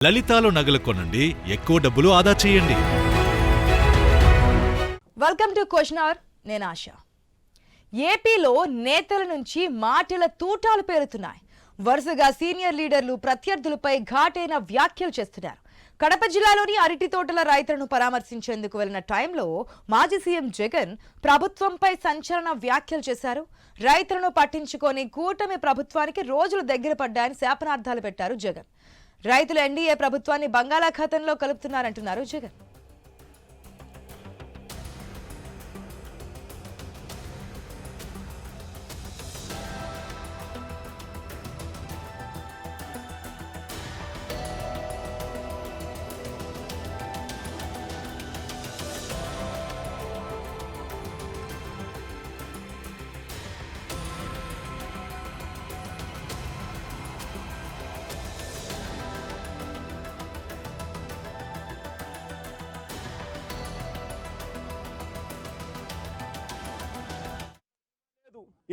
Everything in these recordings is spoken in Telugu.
లలితాలో నగలు కొనండి, ఎక్కువ డబ్బులు ఆదా చేయండి. Welcome to question hour. నేను ఆశ. ఏపీలో నేతల నుంచి మాటల తూటాలు పేరుతున్నాయి. వరుసగా సీనియర్ లీడర్లు ప్రత్యర్థులపై ఘాటైన వ్యాఖ్యలు చేస్తున్నారు. కడప జిల్లాలోని అరటి తోటల రైతులను పరామర్శించేందుకు వెళ్లిన టైంలో మాజీ సీఎం జగన్ ప్రభుత్వంపై సంచలన వ్యాఖ్యలు చేశారు. రైతులను పట్టించుకొని కూటమి ప్రభుత్వానికి రోజులు దగ్గర పడ్డాయని శాపనార్థాలు పెట్టారు జగన్. రైతులు ఎన్డీఏ ప్రభుత్వాన్ని బంగాళాఖాతంలో కలుపుతున్నారంటున్నారు జగన్.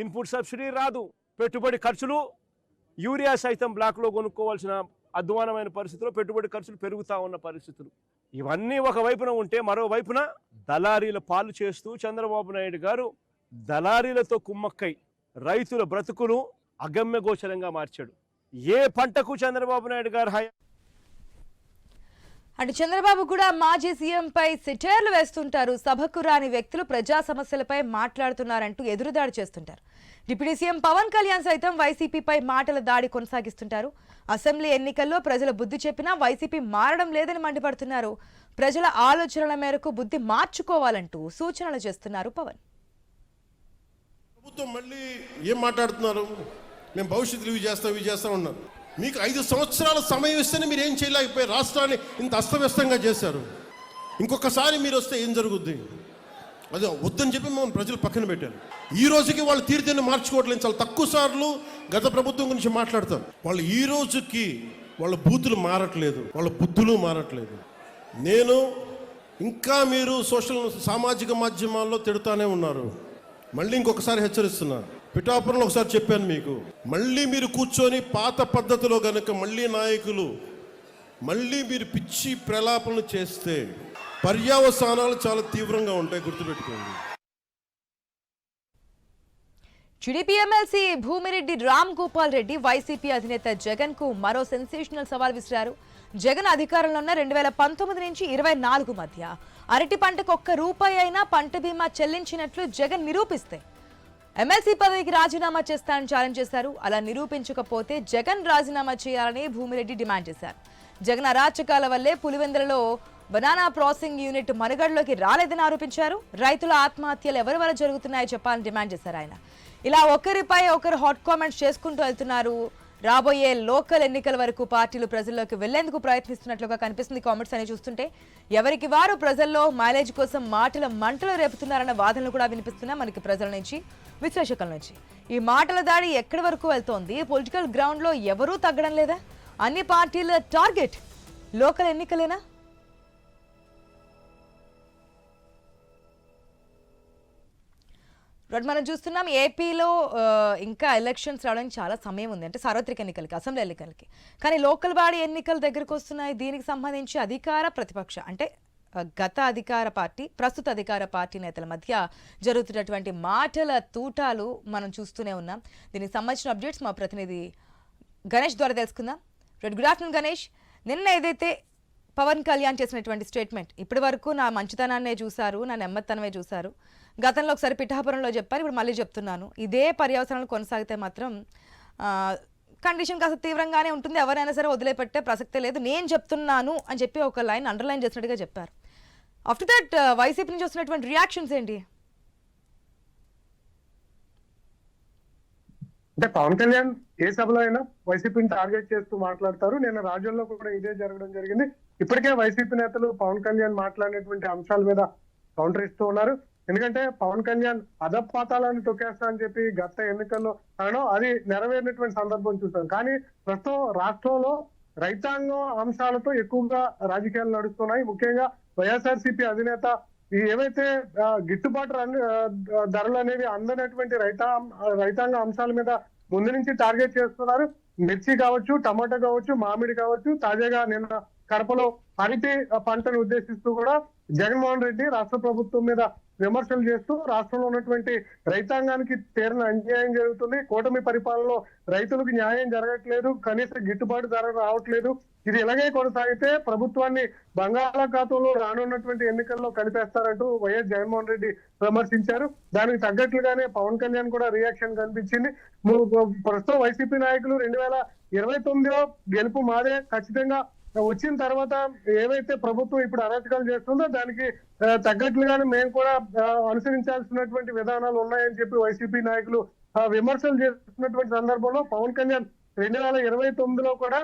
ఇన్పుట్ సబ్సిడీ రాదు, పెట్టుబడి ఖర్చులు యూరియా సైతం బ్లాక్లో కొనుక్కోవాల్సిన అధ్వానమైన పరిస్థితుల్లో పెట్టుబడి ఖర్చులు పెరుగుతూ ఉన్న పరిస్థితులు ఇవన్నీ ఒకవైపున ఉంటే, మరోవైపున దళారీల పాలు చేస్తూ చంద్రబాబు నాయుడు గారు దళారీలతో కుమ్మక్కై రైతుల బ్రతుకులు అగమ్య గోచరంగా మార్చాడు. ఏ పంటకు చంద్రబాబు నాయుడు గారు అంటే చంద్రబాబు కూడా మాజీ సీఎంపై సిటేర్లు వేస్తుంటారు. సభకు రాని వ్యక్తులు ప్రజా సమస్యలపై మాట్లాడుతున్నారంటూ ఎదురుదాడి చేస్తుంటారు. డిప్యూటీ సీఎం పవన్ కళ్యాణ్ సైతం వైసీపీపై మాటల దాడి కొనసాగిస్తుంటారు. అసెంబ్లీ ఎన్నికల్లో ప్రజల బుద్ధి చెప్పినా వైసీపీ మారడం లేదని మండిపడుతున్నారు. ప్రజల ఆలోచనల మేరకు బుద్ధి మార్చుకోవాలంటూ సూచనలు చేస్తున్నారు పవన్. ప్రభుత్వం మళ్ళీ ఏం మాట్లాడుతున్నారు? మేము భవిష్యత్తులో ఇవి చేస్తా ఉన్నారు. మీకు 5 సంవత్సరాల సమయం ఇస్తేనే మీరు ఏం చేయలేకపోయారు. రాష్ట్రాన్ని ఇంత అస్తవ్యస్తంగా చేశారు. ఇంకొకసారి మీరు వస్తే ఏం జరుగుద్ది? అదే వద్దని చెప్పి మనం ప్రజలు పక్కన పెట్టారు. ఈ రోజుకి వాళ్ళు తీర్థాన్ని మార్చుకోవట్లేదు. చాలా తక్కువ సార్లు గత ప్రభుత్వం గురించి మాట్లాడతారు. వాళ్ళు ఈ రోజుకి వాళ్ళ బూతులు మారట్లేదు, వాళ్ళ బుద్ధులు మారట్లేదు. నేను ఇంకా మీరు సామాజిక మాధ్యమాల్లో తిడుతూనే ఉన్నారు. మళ్ళీ ఇంకొకసారి హెచ్చరిస్తున్నారు. పిఠాపురంలో ఒకసారి చెప్పాను మీకు, మళ్ళీ మీరు కూర్చొని పాత పద్ధతిలో గనక మళ్ళీ నాయకులు మళ్ళీ మీరు పిచ్చి ప్రలాపనలు చేస్తే పర్యవసానాలు చాలా తీవ్రంగా ఉంటాయి, గుర్తుపెట్టుకోండి. TDP MLC Bhumireddy Ram Gopal Reddy YCP అధినేత జగన్ కు మరో సెన్సేషనల్ సవాల్ విసిరారు. జగన్ అధికారంలో ఉన్న 2019 నుంచి 24 మధ్య అరటి పంటకు ₹1 అయినా పంట బీమా చెల్లించినట్లు జగన్ నిరూపిస్తే ఎమ్మెల్సీ పదవికి రాజీనామా చేస్తానని ఛాలెంజ్ చేశారు. అలా నిరూపించకపోతే జగన్ రాజీనామా చేయాలని భూమిరెడ్డి డిమాండ్ చేశారు. జగన్ అరాచకాల వల్లే పులివెందులలో బనానా ప్రాసెసింగ్ యూనిట్ మనుగడలోకి రాలేదని ఆరోపించారు. రైతుల ఆత్మహత్యలు ఎవరి వల్ల జరుగుతున్నాయో చెప్పాలని డిమాండ్ చేశారు ఆయన. ఇలా ఒకరిపై ఒకరు హాట్ కామెంట్స్ చేసుకుంటూ వెళ్తున్నారు. రాబోయే లోకల్ ఎన్నికల వరకు పార్టీలు ప్రజల్లోకి వెళ్లేందుకు ప్రయత్నిస్తున్నట్లుగా కనిపిస్తుంది. కామెంట్స్ అని చూస్తుంటే ఎవరికి వారు ప్రజల్లో మైలేజ్ కోసం మాటల మంటలు రేపుతున్నారన్న వాదనలు కూడా వినిపిస్తున్నాయి మనకి ప్రజల నుంచి, విశ్లేషకుల నుంచి. ఈ మాటల దాడి ఎక్కడి వరకు వెళ్తోంది? పొలిటికల్ గ్రౌండ్ లో ఎవరూ తగ్గడం లేదా? అన్ని పార్టీల టార్గెట్ లోకల్ ఎన్నికలేనా? మనం చూస్తున్నాం ఏపీలో ఇంకా ఎలక్షన్స్ రావడానికి చాలా సమయం ఉంది. అంటే సార్వత్రిక ఎన్నికలకి, అసెంబ్లీ ఎన్నికలకి. కానీ లోకల్ బాడీ ఎన్నికల దగ్గరకు వస్తున్నాయి. దీనికి సంబంధించి అధికార ప్రతిపక్ష అంటే గత అధికార పార్టీ, ప్రస్తుత అధికార పార్టీ నేతల మధ్య జరుగుతున్నటువంటి మాటల తూటాలు మనం చూస్తూనే ఉన్నాం. దీనికి సంబంధించిన అప్డేట్స్ మా ప్రతినిధి గణేష్ ద్వారా తెలుసుకుందాం. Good afternoon Ganesh. నిన్న ఏదైతే పవన్ కళ్యాణ్ చేసినటువంటి స్టేట్మెంట్, ఇప్పటి వరకు నా మంచితనాన్నే చూశారు, నా నెమ్మదితనమే చూశారు, గతంలో ఒకసారి పిఠాపురంలో చెప్పారు, ఇప్పుడు మళ్ళీ చెప్తున్నాను, ఇదే పర్యవసనాలు కొనసాగితే మాత్రం కండిషన్ కాస్త తీవ్రంగానే ఉంటుంది, ఎవరైనా సరే వదిలేపెట్టే ప్రసక్తే లేదు, నేను చెప్తున్నాను అని చెప్పి ఒక లైన్ అండర్లైన్ చేసినట్టుగా చెప్పారు. ఆఫ్టర్ దట్ వైసీపీ నుంచి వస్తున్నటువంటి రియాక్షన్స్ ఏంటి? అంటే పవన్ కళ్యాణ్ ఏ సభలో అయినా వైసీపీని టార్గెట్ చేస్తూ మాట్లాడతారు. నిన్న రాజ్యంలో కూడా ఇదే జరగడం జరిగింది. ఇప్పటికే వైసీపీ నేతలు పవన్ కళ్యాణ్ మాట్లాడినటువంటి అంశాల మీద కౌంటర్ ఇస్తూ ఉన్నారు. ఎందుకంటే పవన్ కళ్యాణ్ అధపాతాలను తొక్కేస్తా అని చెప్పి గత ఎన్నికల్లో అనడం అది నెరవేరినటువంటి సందర్భం చూసాం. కానీ ప్రస్తుతం రాష్ట్రంలో రైతాంగం అంశాలతో ఎక్కువగా రాజకీయాలు నడుస్తున్నాయి. ముఖ్యంగా వైఎస్ఆర్సీపీ అధినేత ఈ ఏవైతే గిట్టుబాటు ధరలు అనేవి అందనటువంటి రైతాంగ అంశాల మీద ముందు నుంచి టార్గెట్ చేస్తున్నారు. మిర్చి కావచ్చు, టమాటా కావచ్చు, మామిడి కావచ్చు, తాజాగా నిన్న కడపలో అరటి పంటను ఉద్దేశిస్తూ కూడా జగన్మోహన్ రెడ్డి రాష్ట్ర ప్రభుత్వం మీద విమర్శలు చేస్తూ రాష్ట్రంలో ఉన్నటువంటి రైతాంగానికి తీరని అన్యాయం జరుగుతుంది, కూటమి పరిపాలనలో రైతులకు న్యాయం జరగట్లేదు, కనీస గిట్టుబాటు ధర రావట్లేదు, ఇది ఇలాగే కొనసాగితే ప్రభుత్వాన్ని బంగాళాఖాతంలో రానున్నటువంటి ఎన్నికల్లో కలిపేస్తారంటూ వైఎస్ జగన్మోహన్ రెడ్డి విమర్శించారు. దానికి తగ్గట్లుగానే పవన్ కళ్యాణ్ కూడా రియాక్షన్ కనిపించింది. ప్రస్తుతం వైసీపీ నాయకులు 2029లో గెలుపు మాదే, ఖచ్చితంగా వచ్చిన తర్వాత ఏవైతే ప్రభుత్వం ఇప్పుడు అరాచకాలు చేస్తుందో దానికి తగ్గట్లుగానే మేము కూడా అనుసరించాల్సినటువంటి విధానాలు ఉన్నాయని చెప్పి వైసీపీ నాయకులు విమర్శలు చేస్తున్నటువంటి సందర్భంలో పవన్ కళ్యాణ్ 2029లో కూడా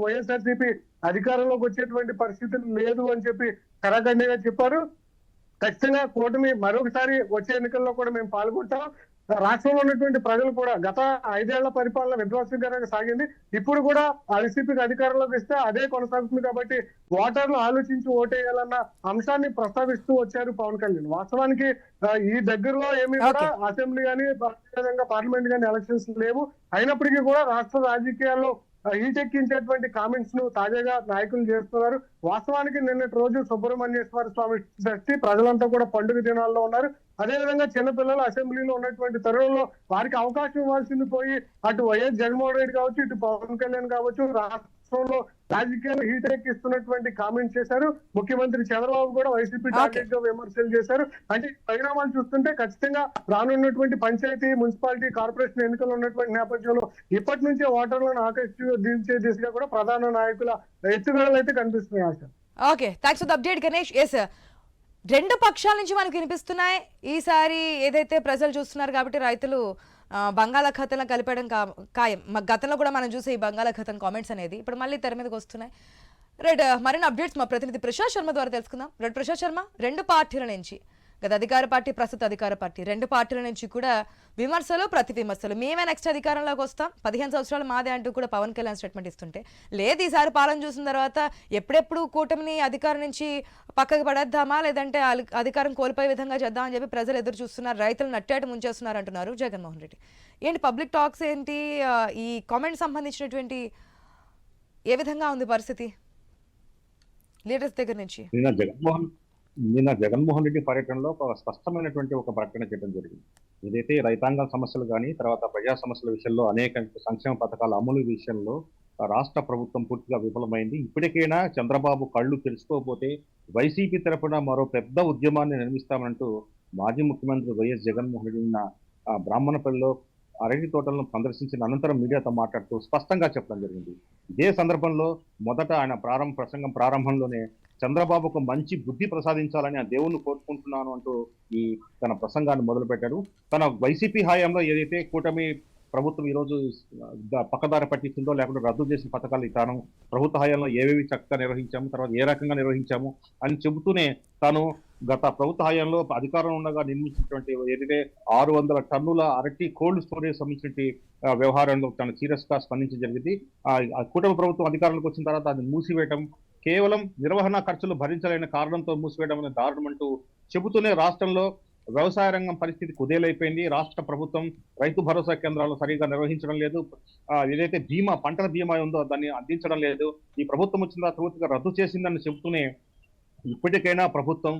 వైఎస్ఆర్సీపీ అధికారంలోకి వచ్చేటువంటి పరిస్థితి లేదు అని చెప్పి కరాఖండిగా చెప్పారు. ఖచ్చితంగా కూటమి మరొకసారి వచ్చే ఎన్నికల్లో కూడా మేము పాల్గొంటాం. రాష్ట్రంలో ఉన్నటువంటి ప్రజలు కూడా గత 5 ఏళ్ల పరిపాలన విధ్వంసకరంగా సాగింది, ఇప్పుడు కూడా వైసీపీకి అధికారంలోకి ఇస్తే అదే కొనసాగుతుంది కాబట్టి ఓటర్లు ఆలోచించి ఓటేయాలన్న అంశాన్ని ప్రస్తావిస్తూ వచ్చారు పవన్ కళ్యాణ్. వాస్తవానికి ఈ దగ్గరలో ఏమీ కూడా అసెంబ్లీ కానీ అదేవిధంగా పార్లమెంట్ కానీ ఎలక్షన్స్ లేవు, అయినప్పటికీ కూడా రాష్ట్ర రాజకీయాల్లో ఈటెక్కించేటువంటి కామెంట్స్ ను తాజాగా నాయకులు చేస్తున్నారు. వాస్తవానికి నిన్నటి రోజు సుబ్రహ్మణ్యేశ్వర స్వామి షష్ఠి, ప్రజలంతా కూడా పండుగ దినాల్లో ఉన్నారు. అదేవిధంగా చిన్నపిల్లలు అసెంబ్లీలో ఉన్నటువంటి తరుణంలో వారికి అవకాశం ఇవ్వాల్సింది పోయి అటు వైఎస్ జగన్మోహన్ రెడ్డి కావచ్చు, ఇటు పవన్ కళ్యాణ్ కావచ్చు రాష్ట్రంలో రాజకీయాలు హీట్ ఎక్కిస్తున్నటువంటి కామెంట్స్ చేశారు. ముఖ్యమంత్రి చంద్రబాబు కూడా వైసీపీ టార్గెట్ గా విమర్శలు చేశారు. అంటే పరిణామాలు చూస్తుంటే ఖచ్చితంగా రానున్నటువంటి పంచాయతీ, మున్సిపాలిటీ, కార్పొరేషన్ ఎన్నికలు ఉన్నటువంటి నేపథ్యంలో ఇప్పటి నుంచే ఓటర్లను ఆకర్షించే దిశగా కూడా ప్రధాన నాయకుల ఎత్తుగడలు అయితే కనిపిస్తున్నాయి. ఆశ. Okay, thanks for the update Ganesh. Yes, రెండు పక్షాల నుంచి మనకు వినిపిస్తున్నాయి. ఈసారి ఏదైతే ప్రజలు చూస్తున్నారు కాబట్టి రైతులు బంగాళాఖాతంలో కలిపేయడం ఖాయం. గతంలో కూడా మనం చూసే ఈ బంగాళాఖాతం కామెంట్స్ అనేది ఇప్పుడు మళ్ళీ తెర మీదకి వస్తున్నాయి. రైట్, మరిన్ని అప్డేట్స్ మా ప్రతినిధి ప్రశాంత్ శర్మ ద్వారా తెలుసుకుందాం. రెడ్ ప్రశాంత్ శర్మ, రెండు పార్టీల నుంచి, గత అధికార పార్టీ, ప్రస్తుత అధికార పార్టీ, రెండు పార్టీల నుంచి కూడా విమర్శలు, ప్రతి విమర్శలు. మేమే నెక్స్ట్ అధికారంలోకి వస్తాం, 15 సంవత్సరాలు మాదే అంటూ కూడా పవన్ కళ్యాణ్ స్టేట్మెంట్ ఇస్తుంటే, లేదు ఈసారి పాలన చూసిన తర్వాత ఎప్పుడెప్పుడు కూటమిని అధికారం నుంచి పక్కకు పడేద్దామా, లేదంటే అధికారం కోల్పోయే విధంగా చేద్దామని చెప్పి ప్రజలు ఎదురు చూస్తున్నారు, రైతులు నట్టేట ముంచేస్తున్నారు అంటున్నారు జగన్మోహన్ రెడ్డి. ఏంటి పబ్లిక్ టాక్స్ ఏంటి, ఈ కామెంట్ సంబంధించినటువంటి ఏ విధంగా ఉంది పరిస్థితి లీడర్స్ దగ్గర నుంచి? నిన్న జగన్మోహన్ రెడ్డి పర్యటనలో ఒక స్పష్టమైనటువంటి ఒక ప్రకటన చేయడం జరిగింది. ఏదైతే రైతాంగ సమస్యలు కానీ, తర్వాత ప్రజా సమస్యల విషయంలో అనేక సంక్షేమ పథకాల అమలు విషయంలో రాష్ట్ర ప్రభుత్వం పూర్తిగా విఫలమైంది. ఇప్పటికైనా చంద్రబాబు కళ్ళు తెలుసుకోకపోతే వైసీపీ తరఫున మరో పెద్ద ఉద్యమాన్ని నిర్మిస్తామంటూ మాజీ ముఖ్యమంత్రి వైఎస్ జగన్మోహన్ రెడ్డి నిన్న బ్రాహ్మణపల్లిలో అరటి తోటలను సందర్శించిన అనంతరం మీడియాతో మాట్లాడుతూ స్పష్టంగా చెప్పడం జరిగింది. ఇదే సందర్భంలో మొదట ఆయన ప్రసంగం ప్రారంభంలోనే చంద్రబాబుకు మంచి బుద్ధి ప్రసాదించాలని ఆ దేవుణ్ణి కోరుకుంటున్నాను అంటూ ఈ తన ప్రసంగాన్ని మొదలుపెట్టారు. తన వైసీపీ హయాంలో ఏదైతే కూటమి ప్రభుత్వం ఈరోజు పక్కదారి పట్టిస్తుందో, లేకుంటే రద్దు చేసిన పథకాలు తాను ప్రభుత్వ హయాంలో ఏవేవి చక్కగా నిర్వహించాము, తర్వాత ఏ రకంగా నిర్వహించాము అని చెబుతూనే తాను గత ప్రభుత్వ హయాంలో అధికారం ఉండగా నిర్మించినటువంటి ఏదైతే 600 టన్నుల అరటి కోల్డ్ స్టోరేజ్ సంబంధించిన వ్యవహారంలో తను సీరియస్ గా స్పందించడం జరిగింది. కూటమి ప్రభుత్వం అధికారంలోకి వచ్చిన తర్వాత అది మూసివేయడం, కేవలం నిర్వహణ ఖర్చులు భరించలేని కారణంతో మూసివేయడం అనే దారుణం అంటూ చెబుతూనే రాష్ట్రంలో వ్యవసాయ రంగం పరిస్థితి కుదేలైపోయింది. రాష్ట్ర ప్రభుత్వం రైతు భరోసా కేంద్రాలు సరిగా నిర్వహించడం లేదు, ఏదైతే బీమా, పంటల బీమా ఉందో దాన్ని అందించడం లేదు. ఈ ప్రభుత్వం వచ్చిన తర్వాత పూర్తిగా రద్దు చేసిందని చెబుతూనే ఇప్పటికైనా ప్రభుత్వం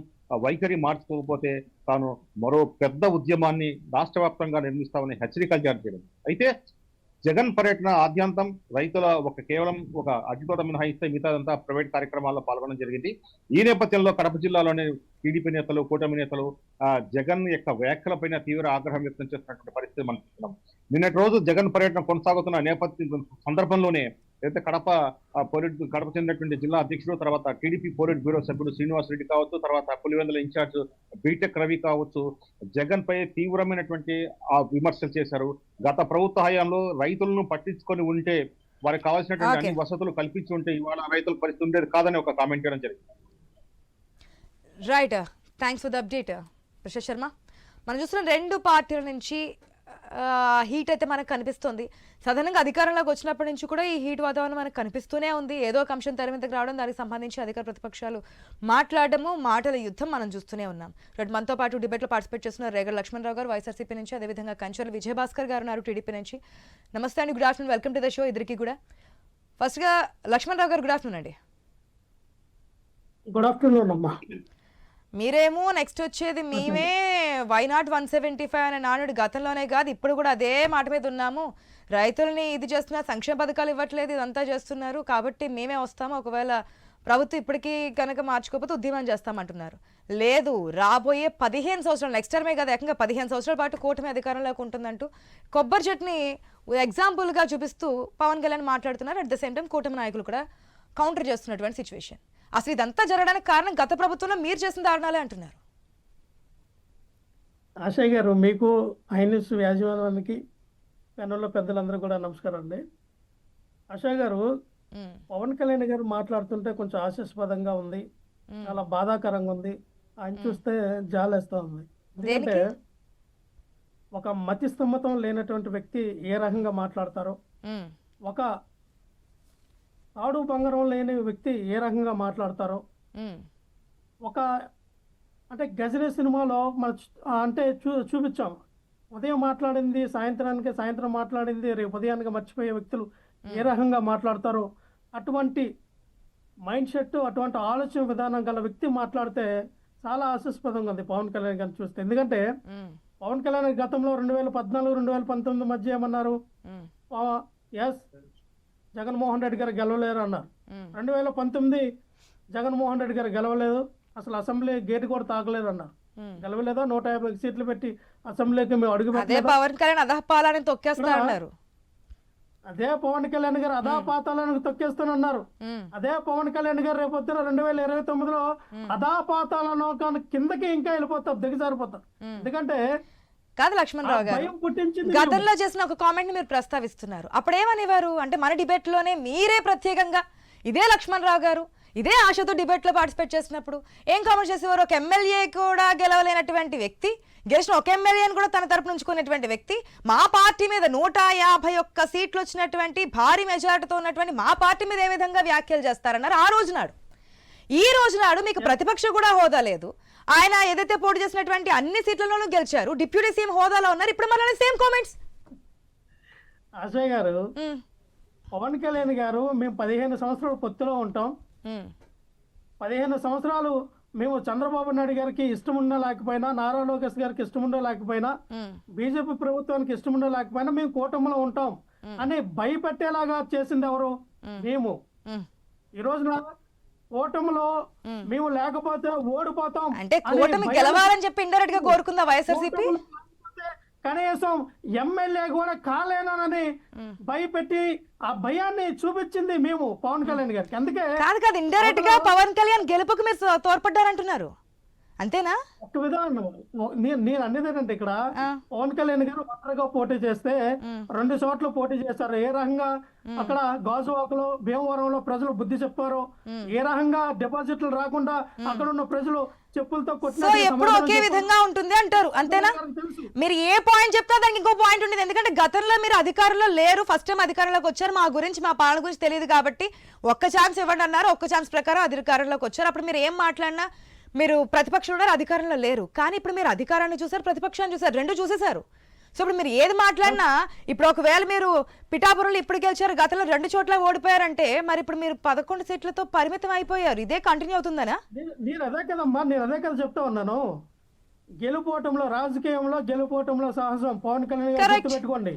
వైఖరి మార్చుకోకపోతే తాను మరో పెద్ద ఉద్యమాన్ని రాష్ట్ర వ్యాప్తంగా నిర్మిస్తామని హెచ్చరికలు జారీ చేయడం. అయితే జగన్ పర్యటన ఆద్యంతం రైతుల కేవలం ఒక అడ్డుతోట మినహాయిస్తే మిగతాదంతా ప్రైవేట్ కార్యక్రమాల్లో పాల్గొనడం జరిగింది. ఈ నేపథ్యంలో కడప జిల్లాలోని టీడీపీ నేతలు, కూటమి నేతలు జగన్ యొక్క వ్యాఖ్యలపైన తీవ్ర ఆగ్రహం వ్యక్తం చేస్తున్నటువంటి పరిస్థితి మనం చూస్తున్నాం. నిన్నటి రోజు జగన్ పర్యటన కొనసాగుతున్న నేపథ్యం సందర్భంలోనే అయితే కడప చెందినటువంటి జిల్లా అధ్యక్షుడు, తర్వాత టీడీపీ పోలిట్ బ్యూరో సభ్యుడు శ్రీనివాస్ రెడ్డి కావచ్చు, తర్వాత పులివెందుల ఇన్ఛార్జ్ బీటెక్ రవి కావచ్చు, జగన్ పై తీవ్రమైనటువంటి విమర్శలు చేశారు. గత ప్రభుత్వ హయాంలో రైతులను పట్టించుకొని ఉంటే, వారికి కావాల్సినటువంటి అన్ని వసతులు కల్పించి ఉంటే ఇవాళ రైతుల పరిస్థితి ఉండేది కాదని ఒక కామెంట్ చేయడం జరిగింది. Right, thanks for the update Prashanth Sharma. మనం చూస్తున్న రెండు పార్టీల నుంచి హీట్ అయితే మనకు కనిపిస్తుంది. సాధారణంగా అధికారంలోకి వచ్చినప్పటి నుంచి కూడా ఈ హీట్ వాతావరణం మనకు కనిపిస్తూనే ఉంది. ఏదో ఒక అంశం తెర మీదకి రావడం, దానికి సంబంధించి అధికార ప్రతిపక్షాలు మాట్లాడడము, మాటల యుద్ధం మనం చూస్తూనే ఉన్నాం. రేపు మనతో పాటు డిబేట్లో పార్టిసిపేట్ చేస్తున్న రేగడ లక్ష్మణరావు గారు వైఎస్ఆర్సీపీ నుంచి, అదేవిధంగా కంచర్ల విజయభాస్కర్ గారు ఉన్నారు టీడీపీ నుంచి. నమస్తే అండి, good afternoon, welcome to the show ఇద్దరికి కూడా. ఫస్ట్గా లక్ష్మణరావు గారు గుడ్ ఆఫ్టర్నూన్ అండి. గుడ్ ఆఫ్టర్నూన్ అమ్మా. మీరేమో నెక్స్ట్ వచ్చేది మేమే వైనాట్ 175 అనే నానుడు గతంలోనే కాదు ఇప్పుడు కూడా అదే మాట మీద ఉన్నాము. రైతుల్ని ఇది చేస్తున్నారు, సంక్షేమ పథకాలు ఇవ్వట్లేదు, ఇదంతా చేస్తున్నారు, కాబట్టి మేమే వస్తాము, ఒకవేళ ప్రభుత్వం ఇప్పటికీ కనుక మార్చుకోకపోతే ఉద్యమం చేస్తామంటున్నారు. లేదు, రాబోయే 15 సంవత్సరాలు, నెక్స్ట్ టర్మే కదా, ఏకంగా 15 సంవత్సరాల పాటు కూటమి అధికారంలోకి ఉంటుందంటూ కొబ్బరి చట్నీ ఎగ్జాంపుల్గా చూపిస్తూ పవన్ కళ్యాణ్ మాట్లాడుతున్నారు. అట్ ద సేమ్ టైం కూటమి నాయకులు కూడా కౌంటర్ చేస్తున్నటువంటి సిచ్యువేషన్. అసలు ఇదంతా జరగడానికి కారణం గత ప్రభుత్వంలో మీరు చేసిన దారుణాలే అంటున్నారు. ఆశయ్ గారు, మీకు ఐన్యూస్ యాజమాన్యానికి పెన్నుల్లో పెద్దలందరూ కూడా నమస్కారం అండి. ఆశయ్ గారు, పవన్ కళ్యాణ్ గారు మాట్లాడుతుంటే కొంచెం హాస్యాస్పదంగా ఉంది, చాలా బాధాకరంగా ఉంది. ఆయన చూస్తే జాలేస్తూ ఉంది. ఎందుకంటే ఒక మతి స్తమ్మతం లేనటువంటి వ్యక్తి ఏ రకంగా మాట్లాడతారో, ఒక తాడు బంగారం లేని వ్యక్తి ఏ రకంగా మాట్లాడతారో, ఒక అంటే గజనీ సినిమాలో మన అంటే చూపించాం. ఉదయం మాట్లాడింది సాయంత్రం మాట్లాడింది రేపు ఉదయానికి మర్చిపోయే వ్యక్తులు ఏ రకంగా మాట్లాడతారో, అటువంటి మైండ్ సెట్, అటువంటి ఆలోచన విధానం గల వ్యక్తి మాట్లాడితే చాలా హాస్యాస్పదంగా ఉంది పవన్ కళ్యాణ్ గారిని చూస్తే. ఎందుకంటే పవన్ కళ్యాణ్ గతంలో 2014, 2019 మధ్య ఏమన్నారు, ఎస్ జగన్మోహన్ రెడ్డి గారు గెలవలేరు అన్నారు. 2019 జగన్మోహన్ రెడ్డి గారు గెలవలేదు, అసలు అసెంబ్లీ గేట్ కూడా తాగలేదు అన్నారు. గెలవలేదా? 150 సీట్లు పెట్టి అసెంబ్లీకి మేము అడుగు పవన్ కళ్యాణ్ అధపాలని తొక్కేస్తా అన్నారు. అదే పవన్ కళ్యాణ్ గారు అధాపాతాలను తొక్కేస్తానన్నారు. అదే పవన్ కళ్యాణ్ గారు రేపొద్దున 2029లో అధాపాతాలను కిందకి ఇంకా వెళ్ళిపోతారు, దిగజారిపోతారు. ఎందుకంటే కాదు లక్ష్మణరావు గారు, గతంలో చేసిన ఒక కామెంట్ మీరు ప్రస్తావిస్తున్నారు. అప్పుడేమనేవారు అంటే, మన డిబేట్ లోనే మీరే ప్రత్యేకంగా ఇదే లక్ష్మణరావు గారు ఇదే ఆశతో డిబేట్ లో పార్టిసిపేట్ చేసినప్పుడు ఏం కామెంట్ చేసేవారు, ఒక ఎమ్మెల్యే కూడా గెలవలేనటువంటి వ్యక్తి, గెలిచిన ఒక ఎమ్మెల్యేని కూడా తన తరపు నుంచుకునేటువంటి వ్యక్తి, మా పార్టీ మీద 151 సీట్లు వచ్చినటువంటి భారీ మెజారిటీతో ఉన్నటువంటి మా పార్టీ మీద ఏ విధంగా వ్యాఖ్యలు చేస్తారన్నారు ఆ రోజు నాడు. ఈ రోజు నాడు మీకు ప్రతిపక్ష కూడా హోదా లేదు, ఆయన ఏదైతే పోటీ చేసినటువంటి అన్ని సీట్లలోనూ గెలిచారు, డిప్యూటీ సీఎం హోదాలో ఉన్నారు, ఇప్పుడు మళ్ళీ సేమ్ కామెంట్స్. అజయ్ గారు, పవన్ కళ్యాణ్ గారు మేము 15 సంవత్సరాలు పొత్తులో ఉంటాం. 15 సంవత్సరాలు మేము చంద్రబాబు నాయుడు గారికి ఇష్టమున్నా లేకపోయినా, నారా లోకేష్ గారికి ఇష్టమున్నా లేకపోయినా, బీజేపీ ప్రభుత్వానికి ఇష్టమున్నా లేకపోయినా మేము కూటమిలో ఉంటాం అని భయపెట్టేలాగా చేసింది ఎవరు? మేము. ఈ రోజున కూటమిలో మేము లేకపోతే ఓడిపోతాం అంటే కూటమి గెలవాలని చెప్పి ఇండైరెక్ట్ గా కోరుకుందా వైఎస్ఆర్సీపీ? కనీసం ఎమ్మెల్యే కూడా కాలేనని భయపెట్టి ఆ భయాన్ని చూపించింది మేము పవన్ కళ్యాణ్ గారికి. అందుకే కాదు ఇండైరెక్ట్ గా పవన్ కళ్యాణ్ గెలుపుకు మీరు తోడ్పడ్డారంటున్నారు, అంతేనా? ఒక విధానం నేను అనేది ఏంటంటే, ఇక్కడ పవన్ కళ్యాణ్ గారు ఒంటరిగా పోటీ చేస్తే 2 చోట్ల పోటీ చేశారు. ఏ రకంగా అక్కడ గాజువాకలో, భీమవరంలో ప్రజలు బుద్ధి చెప్పారు, ఏ రకంగా డిపాజిట్లు రాకుండా అక్కడ ఉన్న ప్రజలు చెప్పులతో సో ఎప్పుడు ఒకే విధంగా ఉంటుంది అంటారు, అంతేనా? మీరు ఏ పాయింట్ చెప్తా దానికి ఇంకో పాయింట్ ఉంటుంది. ఎందుకంటే గతంలో మీరు అధికారంలో లేరు, ఫస్ట్ టైం అధికారంలోకి వచ్చారు, మా గురించి మా పాలన గురించి తెలియదు కాబట్టి ఒక్క ఛాన్స్ ఇవ్వండి అన్నారు, ఒక్క ఛాన్స్ ప్రకారం అధికారంలోకి వచ్చారు. అప్పుడు మీరు ఏం మాట్లాడినా మీరు ప్రతిపక్షం ఉన్నారు, అధికారంలో లేరు. కానీ ఇప్పుడు మీరు అధికారాన్ని చూసారు, ప్రతిపక్షాన్ని చూసారు, రెండు చూసేశారు. సో ఇప్పుడు మీరు ఏది మాట్లాడినా, ఇప్పుడు ఒకవేళ మీరు పిఠాపురంలో ఇప్పుడు గెలిచారు, గతంలో 2 చోట్ల ఓడిపోయారంటే మరి ఇప్పుడు మీరు 11 సీట్లతో పరిమితం అయిపోయారు. ఇదే కంటిన్యూ అవుతుందనా? నేను అదే కదమ్మా, నేను అదే కదా చెప్తా ఉన్నాను. గెలుపోవటంలో, రాజకీయంలో గెలుపోవటంలో సాహసం. పవన్ కళ్యాణ్ గారు పెట్టుకోండి,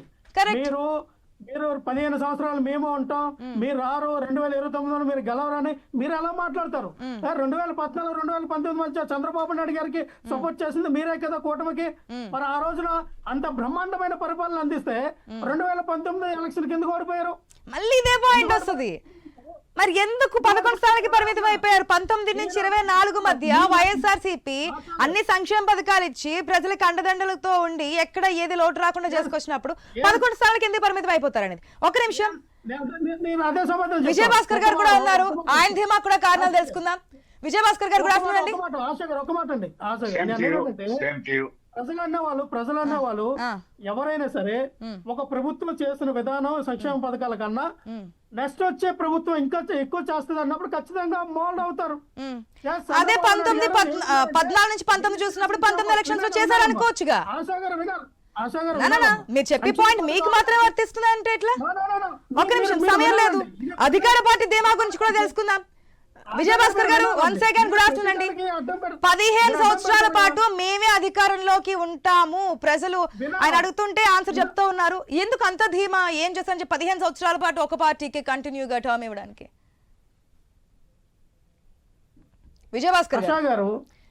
మీరు 15 సంవత్సరాలు మేము ఉంటాం, మీరు రారు, 2029లో మీరు గెలవరని మీరు ఎలా మాట్లాడతారు? 2014, 2019 మధ్య చంద్రబాబు నాయుడు గారికి సపోర్ట్ చేసింది మీరే కదా కూటమికి. మరి ఆ రోజున అంత బ్రహ్మాండమైన పరిపాలన అందిస్తే 2019 ఎలక్షన్ కింద ఓడిపోయారు. మళ్ళీ ఇదే పాయింట్ వస్తుంది. మరి ఎందుకు 11 స్థానాలకి పరిమితం అయిపోయారు? 19 నుంచి 24 మధ్య వైఎస్ఆర్సీపీ అన్ని సంక్షేమ పథకాలు ఇచ్చి ప్రజలకు అండదండలతో ఉండి ఎక్కడ ఏది లోటు రాకుండా చేసుకొచ్చినప్పుడు 11 స్థానాలకి ఎందుకు పరిమితం అయిపోతారు అనేది. ఒక నిమిషం, విజయభాస్కర్ గారు కూడా ఉన్నారు, ఆయన ధీమా కూడా కారణాలు తెలుసుకుందాం. విజయభాస్కర్ గారు కూడా అండి. ప్రజలు అన్న వాళ్ళు ఆ, ఎవరైనా సరే ఉమ్, ఒక ప్రభుత్వం చేసిన విధానం సంక్షేమ పథకాల కన్నా ఉమ్, నెక్స్ట్ వచ్చే ప్రభుత్వం ఇంకా ఎక్కువ చేస్తుంది అన్నప్పుడు ఖచ్చితంగా మోల్డ్ అవుతారు. ఉమ్. Yes, అదే చంద్రబాబు నాయుడు గారు 14 నుంచి 19 చూసినప్పుడు 19 ఎలక్షన్స్ లో చేశారు అనుకోవచ్చుగా. ఆశా గారు వినాలి. ఆశా గారు నా, నా, నా, వినాలి. మీరు చెప్పే పాయింట్ మీకు మాత్రమే వర్తిస్తుంది అంటే ఎట్లా? No, no, no, no. ఒక్క నిమిషం, మీరు సమయం లేదు. వినాలండి. అధికార పార్టీ ధీమా గురించి కూడా తెలుసుకుందాం. విజయభాస్కర్ గారు, వన్ సెకండ్, గుడ్ ఆఫ్టర్నూన్ అండి. 15 సంవత్సరాల పాటు మేమే అధికారంలోకి ఉంటాము ప్రజలు ఆయన అడుగుతుంటే ఆన్సర్ చెప్తూ ఉన్నారు. ఎందుకు అంత ధీమా? ఏం చేస్తారని 15 సంవత్సరాల పాటు ఒక పార్టీకి కంటిన్యూగా టర్మ్ ఇవ్వడానికి? విజయభాస్కర్ ఆశా గారు, గారు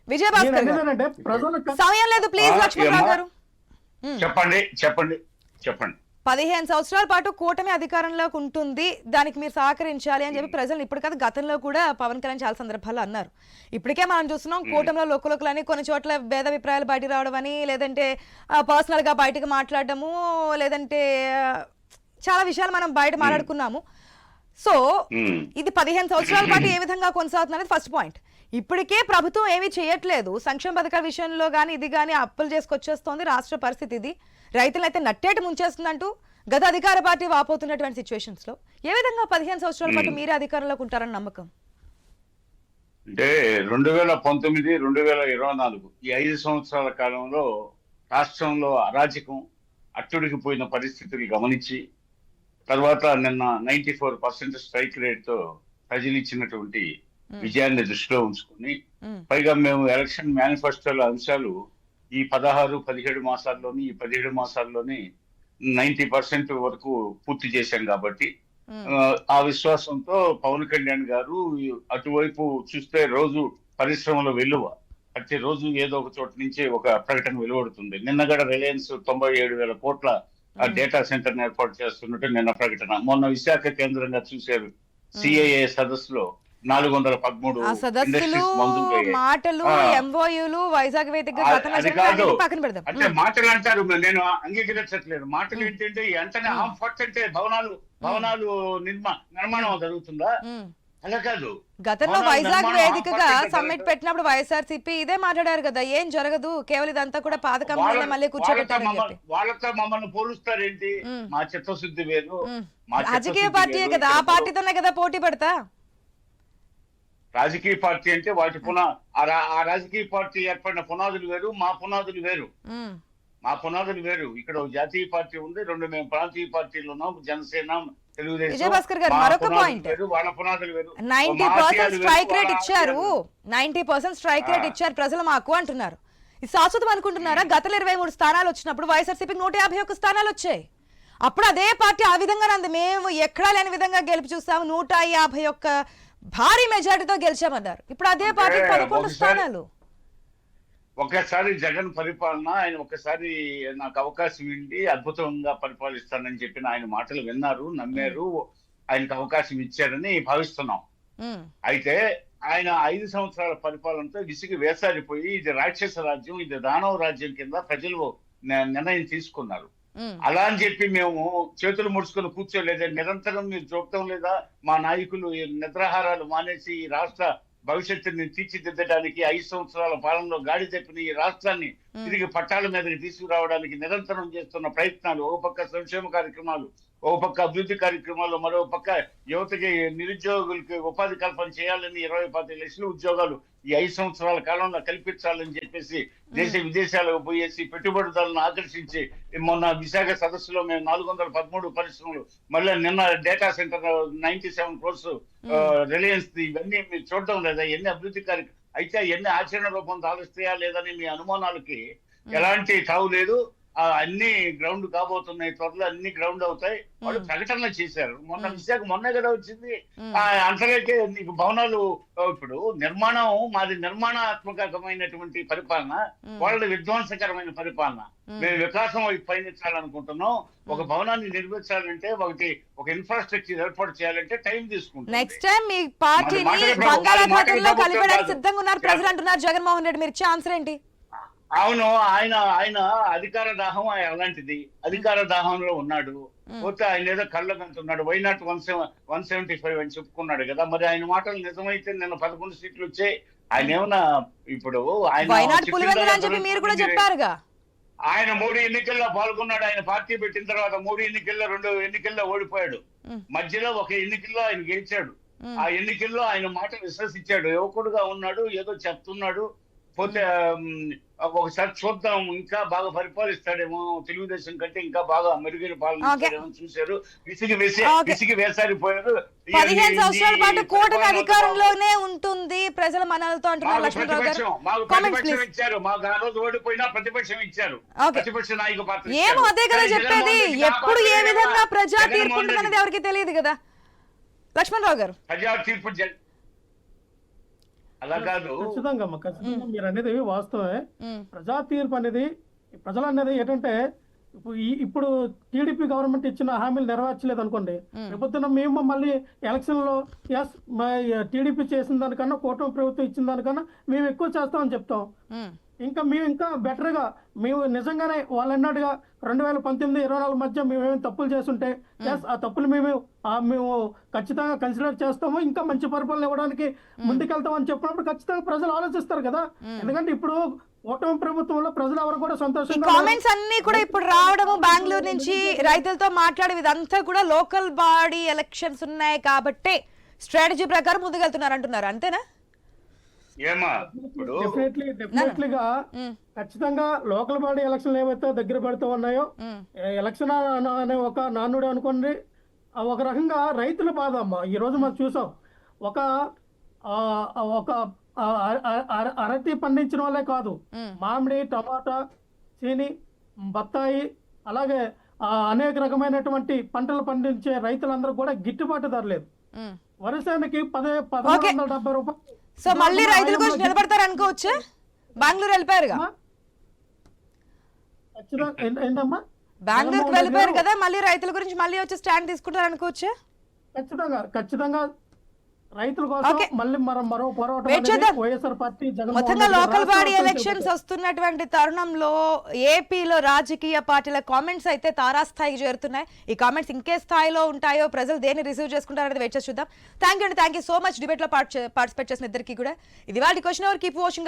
విజయభాస్కర్ గారు, ఏంటంటే ప్రజలు సమయం లేదు ప్లీజ్. లక్ష్మణరావు గారు, చెప్పండి 15 సంవత్సరాల పాటు కూటమి అధికారంలోకి ఉంటుంది, దానికి మీరు సహకరించాలి అని చెప్పి ప్రజలు ఇప్పుడు కదా గతంలో కూడా పవన్ కళ్యాణ్ చాలా సందర్భాల్లో అన్నారు. ఇప్పటికే మనం చూస్తున్నాం కూటమిలో లోకలోకలని కొన్ని చోట్ల భేదాభిప్రాయాలు బయటకు రావడం అని, లేదంటే పర్సనల్ గా బయటకు మాట్లాడటము, లేదంటే చాలా విషయాలు మనం బయట మాట్లాడుకున్నాము. సో ఇది 15 సంవత్సరాల పాటు ఏ విధంగా కొనసాగుతుంది అనేది ఫస్ట్ పాయింట్. ఇప్పటికే ప్రభుత్వం ఏమీ చేయట్లేదు సంక్షేమ పథకాల విషయంలో కానీ, ఇది కానీ అప్పులు చేసుకొచ్చేస్తోంది. రాష్ట్ర పరిస్థితి ఇది, రైతులను అయితే నట్టేట ముంచేస్తుందంటూ గత అధికార పార్టీ వాపోతున్నటువంటి సిచ్యువేషన్స్ లో ఏ విధంగా 15 సంవత్సరాల పాటు మీరే అధికారంలోకి ఉంటారని నమ్మకం? అంటే 2019, 2024 ఈ 5 సంవత్సరాల కాలంలో రాష్ట్రంలో అరాచకం అట్టుడికిపోయిన పరిస్థితులు గమనించి, తర్వాత నిన్న 94% స్ట్రైక్ రేట్ తో ప్రజలు ఇచ్చినటువంటి విజయాన్ని దృష్టిలో ఉంచుకొని, పైగా మేము ఎలక్షన్ మేనిఫెస్టోల అంశాలు ఈ 16-17 మాసాల్లోని, ఈ 17 మాసాల్లోని 90% వరకు పూర్తి చేశాం కాబట్టి ఆ విశ్వాసంతో పవన్ కళ్యాణ్ గారు అటువైపు చూస్తే రోజు పరిశ్రమల వెలువ ప్రతి రోజు ఏదో ఒక చోట నుంచి ఒక ప్రకటన వెలువడుతుంది. నిన్న కూడా రిలయన్స్ 97,000 కోట్ల డేటా సెంటర్ ఏర్పాటు చేస్తున్నట్టు నిన్న ప్రకటన. మొన్న విశాఖ కేంద్రంగా చూశారు సిఐఏ సదస్సులో 413 ఆ సదస్సులు, మాటలు, ఎంఓయూలు, వైజాగ్ వేదికగా పక్కన పెడదాం. అంటే మాటలు అంటారు, నేను అంగీకరించట్లేదు. మాటలు ఏంటంటే వెంటనే అంటే భవనాలు నిర్మాణం జరుగుతుందా? అలా కాదు. గతంలో వైజాగ్ వేదికగా సమ్మిట్ పెట్టినప్పుడు వైఎస్ఆర్సీపీ ఇదే మాట్లాడారు కదా, ఏం జరగదు, కేవలం ఇదంతా కూడా పాత కంపెనీలో మళ్ళీ కూర్చోబెట్టారని చెప్పి. వాళ్ళతో మమ్మల్ని పోలుస్తారేంటి? మా చిత్తశుద్ధి వేరు. రాజకీయ పార్టీయే కదా, ఆ పార్టీతోనే కదా పోటీ పడతా. రాజకీయ పార్టీ అంటే వాటి ఆ రాజకీయ పార్టీ ఏర్పడిన పునాదులు వేరు, మా పునాదులు వేరు. మా పునాదులు వేరు. ఇక్కడ జాతీయ పార్టీ ఉంది, 2 మేము ప్రాంతీయ పార్టీలు ఉన్నాం, జనసేన, తెలుగుదేశం. విజయభాస్కర్ గారు, మరొక పాయింట్, 90% స్ట్రైక్ రేట్ ఇచ్చారు, 90% స్ట్రైక్ రేట్ ఇచ్చారు ప్రజలు మాకు అంటున్నారు. ఇది శాశ్వతం అనుకుంటున్నారా? గత 23 స్థానాలు వచ్చినప్పుడు వైఎస్ఆర్సీపీకి 151 స్థానాలు వచ్చాయి. అప్పుడు అదే పార్టీ ఆ విధంగా అంది, మేము ఎక్కడా లేని విధంగా గెలుపు చూస్తాము, 151 భారీ మెజార్టీతో గెలిచామన్నారు. ఇప్పుడు అదే పార్టీ 11 స్థానాలు. ఒకసారి జగన్ పరిపాలన, ఆయన ఒకసారి నాకు అవకాశం ఇవ్వండి, అద్భుతంగా పరిపాలిస్తానని చెప్పిన ఆయన మాటలు విన్నారు, నమ్మారు, ఆయనకు అవకాశం ఇచ్చారని భావిస్తున్నాం. అయితే ఆయన 5 సంవత్సరాల పరిపాలనతో విసిగి వేసారిపోయి ఇది రాక్షస రాజ్యం, ఇది దానవ రాజ్యం కింద ప్రజలు నిర్ణయం తీసుకున్నారు. అలా అని చెప్పి మేము చేతులు ముడుచుకొని కూర్చోలేదా? నిరంతరం మీరు చూడటం లేదా? మా నాయకులు నిద్రాహారాలు మానేసి ఈ రాష్ట్ర భవిష్యత్తుని తీర్చిదిద్దడానికి 5 సంవత్సరాల పాలనలో గాడి తప్పిన ఈ రాష్ట్రాన్ని తిరిగి పట్టాల మీదకి తీసుకురావడానికి నిరంతరం చేస్తున్న ప్రయత్నాలు, ఓ పక్క సంక్షేమ కార్యక్రమాలు, ఓ పక్క అభివృద్ధి కార్యక్రమాలు, మరో పక్క యువతకి నిరుద్యోగులకి ఉపాధి కల్పన చేయాలని 25 లక్షల ఉద్యోగాలు ఈ 5 సంవత్సరాల కాలంలో కల్పించాలని చెప్పేసి దేశ విదేశాలకు పోయేసి పెట్టుబడిదారులను ఆకర్షించి, మొన్న విశాఖ సదస్సులో మేము 413 పరిశ్రమలు, మళ్ళీ నిన్న డేటా సెంటర్ 97 crores రిలయన్స్, ఇవన్నీ మీరు చూడటం లేదా? ఎన్ని అభివృద్ధి కార్యక్రమం అయితే ఎన్ని ఆచరణ రూపం దాలుస్తాయా లేదని మీ అనుమానాలకి ఎలాంటి తావు లేదు. అన్ని గ్రౌండ్ కాబోతున్నాయి, త్వరలో అన్ని గ్రౌండ్ అవుతాయి. వాళ్ళు ప్రకటనలు చేశారు. మొన్న కదా వచ్చింది. అంతలోకే నీకు భవనాలు, ఇప్పుడు నిర్మాణం మాది నిర్మాణాత్మకమైనటువంటి పరిపాలన, వాళ్ళది విధ్వంసకరమైన పరిపాలన. మేము వికాసం పయనించాలనుకుంటున్నాం. ఒక భవనాన్ని నిర్మించాలంటే ఒక ఇన్ఫ్రాస్ట్రక్చర్ ఏర్పాటు చేయాలంటే టైం తీసుకుంటుంది. నెక్స్ట్ టైం మీ పార్టీని బంగాళాఖాతంలో కలిపడానికి సిద్ధంగా ఉన్నారు ప్రజలు అంటున్నారు జగన్మోహన్ రెడ్డి. మీరు ఇచ్చే ఆన్సర్ ఏంటి? అవును, ఆయన అధికార దాహం అలాంటిది. అధికార దాహంలో ఉన్నాడు. పోతే ఆయన ఏదో కళ్ళకంటున్నాడు. వైనాట్ 175 అని చెప్పుకున్నాడు కదా. మరి ఆయన మాటలు నిజమైతే నిన్న 11 సీట్లు వచ్చాయి. ఆయన ఏమన్నా ఇప్పుడు ఆయన మీరు కూడా చెప్పారుగా ఆయన 3 ఎన్నికల్లో పాల్గొన్నాడు. ఆయన పార్టీ పెట్టిన తర్వాత 3 ఎన్నికల్లో 2 ఎన్నికల్లో ఓడిపోయాడు. మధ్యలో ఒక ఎన్నికల్లో ఆయన గెలిచాడు. ఆ ఎన్నికల్లో ఆయన మాట విశ్వసించాడు. యువకుడుగా ఉన్నాడు, ఏదో చెప్తున్నాడు. పోతే ఒకసారి చూద్దాం, ఇంకా బాగా పరిపాలిస్తాడేమో, తెలుగుదేశం కంటే ఇంకా బాగా మెరుగైన పాలన చూశారు. విసిగి వేసారిపోయారు. 15 సంవత్సరాల పాటు కూటమి అధికారంలోనే ఉంటుంది ప్రజల మనలతో అంటున్నారు లక్ష్మణరావు గారు. మాకు ప్రతిపక్షం ఇచ్చారు, మాకు ఆ రోజు ఓడిపోయినా ప్రతిపక్షం ఇచ్చారు. ప్రతిపక్ష నాయక పాత్ర ఏమో అదే కదా చెప్పేది. ఎప్పుడు ఏ విధంగా ప్రజా తీర్పు ఉంటుందనేది ఎవరికి తెలియదు కదా లక్ష్మణరావు గారు. ప్రజా తీర్పు అలా కాదు. ఖచ్చితంగా మీరు అనేది వాస్తవమే. ప్రజా తీర్పు అనేది ప్రజలు అనేది ఏంటంటే ఇప్పుడు టీడీపీ గవర్నమెంట్ ఇచ్చిన హామీలు నెరవేర్చలేదు అనుకోండి, రేపొద్దున మేము మళ్ళీ ఎలక్షన్ లో టీడీపీ చేసిన దానికన్నా కూటమి ప్రభుత్వం ఇచ్చిన దానికన్నా మేము ఎక్కువ చేస్తామని చెప్తాం. మేము ఇంకా బెటర్ గా మేము నిజంగానే వాళ్ళు అన్నట్టుగా 2019-24 మధ్య మేమేమి తప్పులు చేస్తుంటే ఆ తప్పులు మేము ఖచ్చితంగా కన్సిడర్ చేస్తాము, ఇంకా మంచి పరిపాలన ఇవ్వడానికి ముందుకెళ్తామని చెప్పినప్పుడు ఖచ్చితంగా ప్రజలు ఆలోచిస్తారు కదా. ఎందుకంటే ఇప్పుడు కూటమి ప్రభుత్వంలో ప్రజలు ఎవరు కూడా సంతోషంగా కామెంట్స్ అన్ని కూడా ఇప్పుడు రావడము బెంగళూరు నుంచి రైతులతో మాట్లాడే ఇదంతా కూడా లోకల్ బాడీ ఎలక్షన్స్ ఉన్నాయి కాబట్టి స్ట్రాటజీ ప్రకారం ముందుకెళ్తున్నారు అంటున్నారు, అంతేనా? డెఫినెట్లీగా ఖచ్చితంగా లోకల్ బాడీ ఎలక్షన్లు ఏవైతే దగ్గర పడుతూ ఉన్నాయో, ఎలక్షన్ అనే ఒక నానుడు అనుకోండి, ఒక రకంగా రైతుల బాధ అమ్మ. ఈ రోజు మనం చూసాం, ఒక అరటి పండించిన వాళ్ళే కాదు, మామిడి, టమాటా, చీని, బత్తాయి, అలాగే అనేక రకమైనటువంటి పంటలు పండించే రైతులందరూ కూడా గిట్టుబాటు ధర లేదు. వర్షానికి 1170 రూపాయలు. సో మళ్ళీ రైతుల గురించి నిలబడతారు అనుకోవచ్చు. బెంగళూరు వెళ్ళిపోయారుగా, ఏంటమ్మా బెంగళూరుకి వెళ్ళిపోయారు కదా, మళ్ళీ రైతుల గురించి మళ్ళీ వచ్చి స్టాండ్ తీసుకుంటారు అనుకోవచ్చు. ఖచ్చితంగా రైతుల కోసం మళ్ళీ మరో పోరాటం వైఎస్ఆర్ పార్టీ మొత్తంగా లోకల్ బాడీ ఎలక్షన్స్ వస్తున్నటువంటి తరుణంలో ఏపీలో రాజకీయ పార్టీల కామెంట్స్ అయితే తారాస్థాయికి చేరుతున్నాయి. ఈ కామెంట్స్ ఇంకే స్థాయిలో ఉంటాయో, ప్రజలు దేన్ని రిసీవ్ చేసుకుంటారనేది వెయిట్ చేసి చూద్దాం. Thank you so much debate లో పార్టిసిపేట్ చేసిన ఇద్దరికి కూడా. ఇది వాళ్ళ క్వశ్చన్ అవర్. Keep watching.